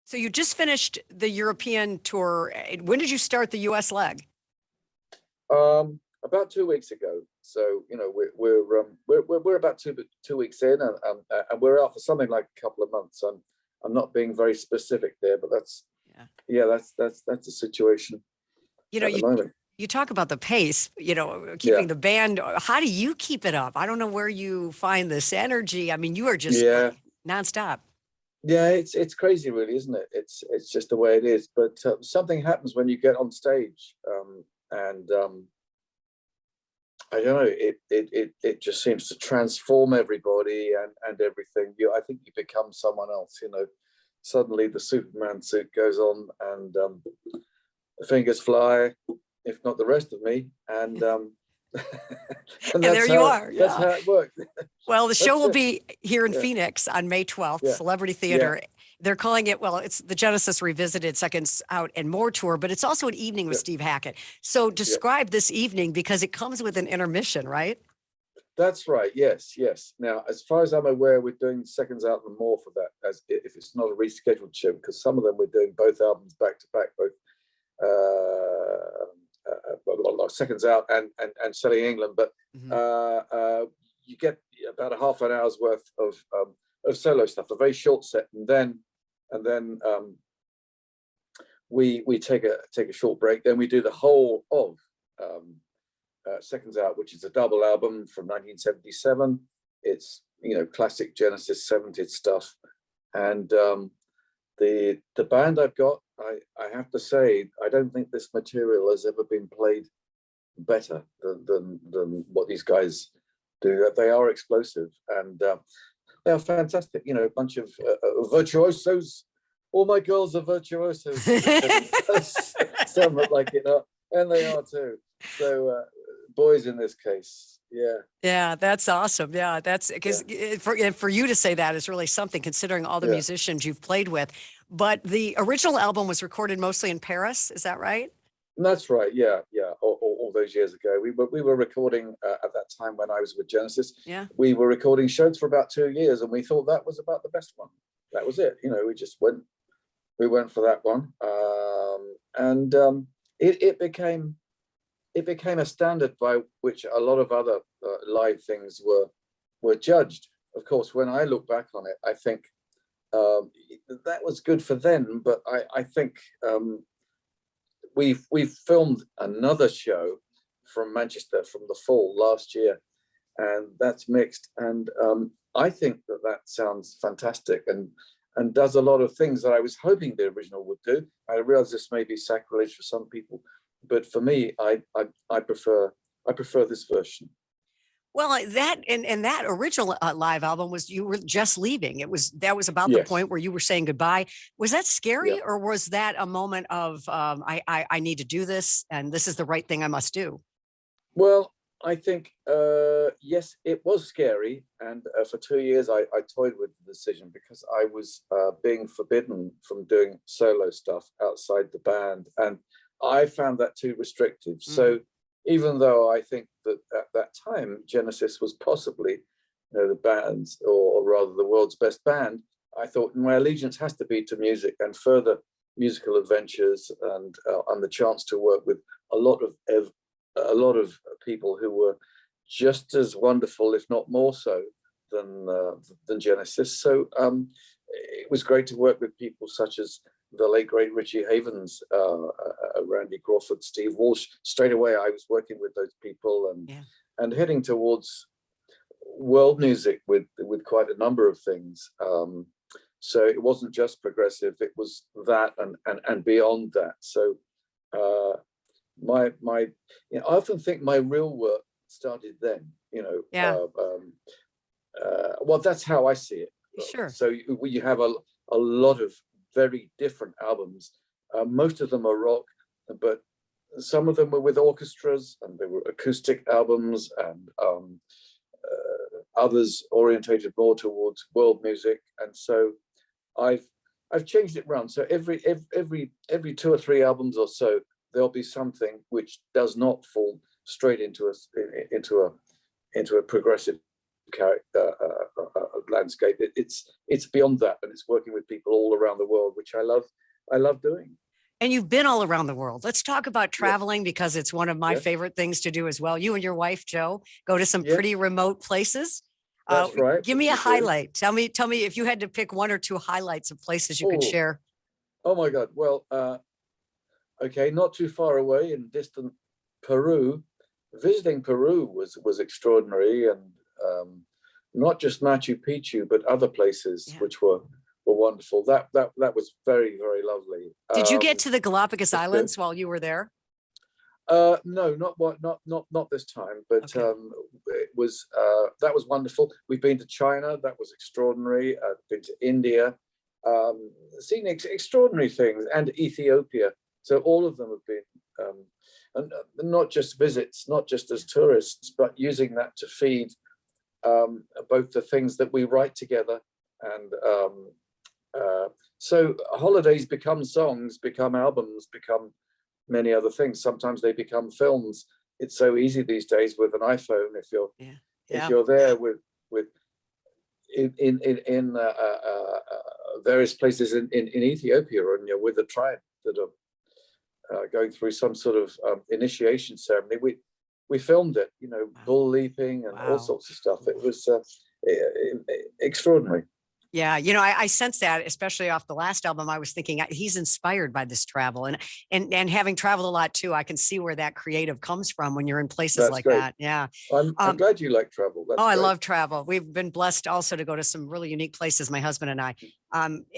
So you just finished the European tour. When did you start the US leg? About 2 weeks ago. So we're about two weeks in, and we're out for something like a couple of months. I'm not being very specific there, but that's the situation at the moment. You talk about the pace, keeping the band. How do you keep it up? I don't know where you find this energy. I mean, you are just nonstop. Yeah, it's crazy, really, isn't it? It's just the way it is. But something happens when you get on stage, and I don't know. It just seems to transform everybody and everything. I think you become someone else. Suddenly the Superman suit goes on, and the fingers fly, if not the rest of me, and and there you are. That's how it works. Well, the show will be here in Phoenix on May 12th, Celebrity Theater. They're calling it, it's the Genesis Revisited Seconds Out and More tour, but it's also an evening with Steve Hackett. So describe this evening, because it comes with an intermission, right? That's right. Yes. Now, as far as I'm aware, we're doing Seconds Out and More for that, as if it's not a rescheduled show, because some of them we're doing both albums back to back, both Seconds Out and Selling England. But you get about a half an hour's worth of solo stuff, a very short set, and then we take a short break. Then we do the whole of Seconds Out, which is a double album from 1977. It's classic Genesis 70s stuff, and the band I've got, I have to say, I don't think this material has ever been played better than what these guys do. They are explosive, and they are fantastic. A bunch of virtuosos. All my girls are virtuosos. Some look like it, and they are too. So boys in this case. Yeah, that's awesome. Yeah, that's because for you to say that is really something, considering all the musicians you've played with. But the original album was recorded mostly in Paris. Is that right? That's right. Yeah. All those years ago, we were recording at that time when I was with Genesis. Yeah. We were recording shows for about 2 years, and we thought that was about the best one. That was it. We just went. We went for that one, and it became a standard by which a lot of other live things were judged. Of course, when I look back on it, I think that was good for them. But I think we've filmed another show from Manchester from the fall last year, and that's mixed. And I think that sounds fantastic and does a lot of things that I was hoping the original would do. I realize this may be sacrilege for some people, but for me, I prefer this version. Well, that original live album was, you were just leaving. That was about the point where you were saying goodbye. Was that scary, or was that a moment of I need to do this, and this is the right thing I must do? Well, I think yes, it was scary, and for 2 years I toyed with the decision, because I was being forbidden from doing solo stuff outside the band, and I found that too restrictive. So even though I think that at that time Genesis was possibly the band's, or rather the world's best band, I thought my allegiance has to be to music and further musical adventures, and the chance to work with a lot of people who were just as wonderful, if not more so, than Genesis. So it was great to work with people such as the late great Richie Havens, Randy Crawford, Steve Walsh. Straight away, I was working with those people and heading towards world music with quite a number of things. So it wasn't just progressive; it was that and beyond that. So I often think my real work started then. Well, that's how I see it. Sure. So you have a lot of very different albums. Most of them are rock, but some of them were with orchestras, and they were acoustic albums, and others orientated more towards world music. And so I've changed it around. So every 2 or 3 albums or so, there'll be something which does not fall straight into a progressive landscape. It's beyond that, and it's working with people all around the world, which I love. I love doing. And you've been all around the world. Let's talk about traveling, Yes. because it's one of my Yes. favorite things to do as well. You and your wife, Joe, go to some Yes. pretty remote places. That's right. Give me a We do. highlight. Tell me if you had to pick one or two highlights of places you could share. Oh my God. Well, okay, not too far away in distant Peru. Visiting Peru was extraordinary, and not just Machu Picchu, but other places which were wonderful. That was very, very lovely. Did you get to the Galapagos Islands good. while you were there? No, not this time, but Okay. it was that was wonderful. We've been to China, that was extraordinary. Been to India, seen extraordinary things, and Ethiopia. So all of them have been, and not just visits, not just as tourists, but using that to feed both the things that we write together, and so holidays become songs, become albums, become many other things. Sometimes they become films. It's so easy these days with an iPhone. If you're there with in various places in Ethiopia, and you're with a tribe that are going through some sort of initiation ceremony, we filmed it. Bull leaping and all sorts of stuff. It was extraordinary. Yeah, I sense that, especially off the last album. I was thinking he's inspired by this travel, and having traveled a lot too, I can see where that creative comes from when you're in places like that. Yeah, I'm glad you like travel. That's I great. love travel. We've been blessed also to go to some really unique places, my husband and I.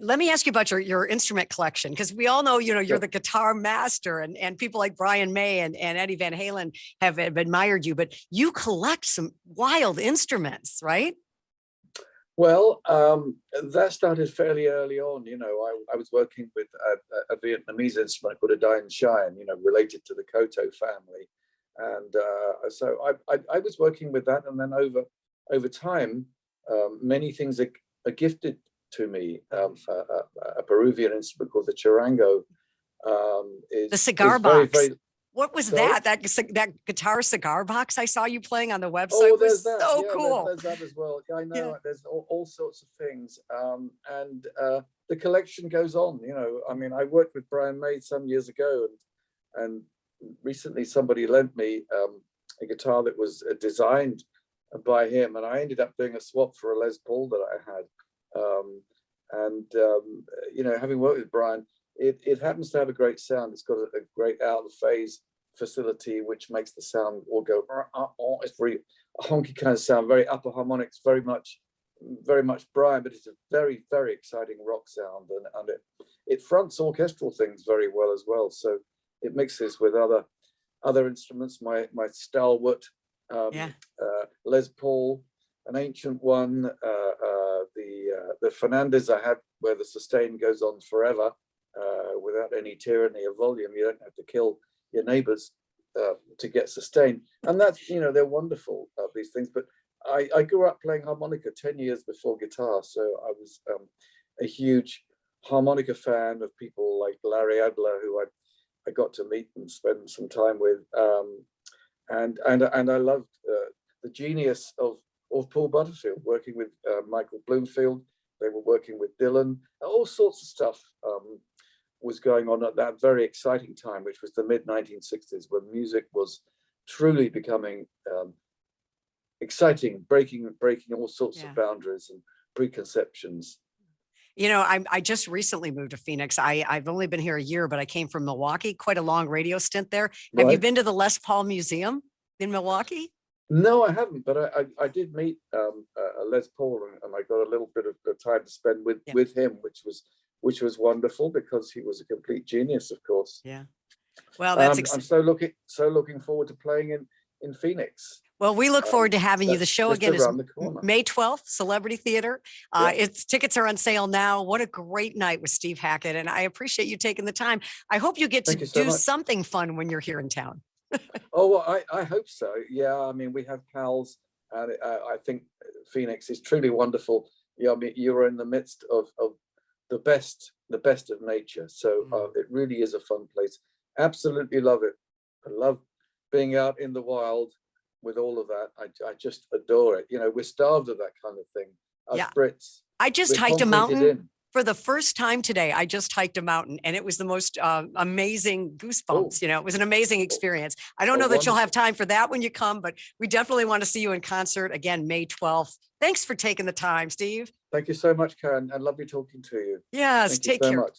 Let me ask you about your instrument collection, because we all know you're the guitar master, and people like Brian May and Eddie Van Halen have admired you, but you collect some wild instruments, right? Well, that started fairly early on. I was working with a Vietnamese instrument called a Dine Shine, related to the Koto family. And so I was working with that. And then over time, many things are gifted to me. A Peruvian instrument called the charango the cigar box. Very, what was sorry? that guitar cigar box I saw you playing on the website? Oh, was that. So yeah, cool. There's that as well. I know. Yeah. There's all sorts of things, and the collection goes on. I mean, I worked with Brian May some years ago, and recently somebody lent me a guitar that was designed by him, and I ended up doing a swap for a Les Paul that I had. Having worked with Brian, it happens to have a great sound. It's got a great out of phase facility, which makes the sound all go. It's very honky kind of sound, very upper harmonics, very much Brian, but it's a very, very exciting rock sound, and it fronts orchestral things very well as well. So it mixes with other instruments. My stalwart Les Paul, an ancient one, the Fernandez I had, where the sustain goes on forever without any tyranny of volume. You don't have to kill your neighbors to get sustain, and that's they're wonderful, these things. But I grew up playing harmonica 10 years before guitar, so I was a huge harmonica fan of people like Larry Adler, who I got to meet and spend some time with, and I loved the genius of Paul Butterfield, working with Michael Bloomfield. They were working with Dylan. All sorts of stuff was going on at that very exciting time, which was the mid-1960s, when music was truly becoming exciting, breaking all sorts of boundaries and preconceptions. I just recently moved to Phoenix. I've only been here a year, but I came from Milwaukee, quite a long radio stint there. Have you been to the Les Paul Museum in Milwaukee? No, I haven't, but I did meet Les Paul, and I got a little bit of time to spend with him, which was wonderful, because he was a complete genius, of course. Yeah. Well, that's I'm so looking forward to playing in Phoenix. Well, we look forward to having you. The show again is May 12th, Celebrity Theater. Tickets are on sale now. What a great night with Steve Hackett, and I appreciate you taking the time. I hope you get to do something fun when you're here in town. Oh, well, I hope so. Yeah, I mean, we have pals, and I think Phoenix is truly wonderful. I mean, you're in the midst of the best of nature, so it really is a fun place. Absolutely love it. I love being out in the wild, with all of that. I just adore it. You know, we're starved of that kind of thing. Us Yeah. Brits. I just we're hiked a concreted mountain in. for the first time today. I just hiked a mountain, and it was the most amazing goosebumps. You know, it was an amazing experience. I don't know that you'll have time for that when you come, but we definitely want to see you in concert again, May 12th. Thanks for taking the time, Steve. Thank you so much, Karen, and lovely talking to you. Yes, Thank you take so care. much.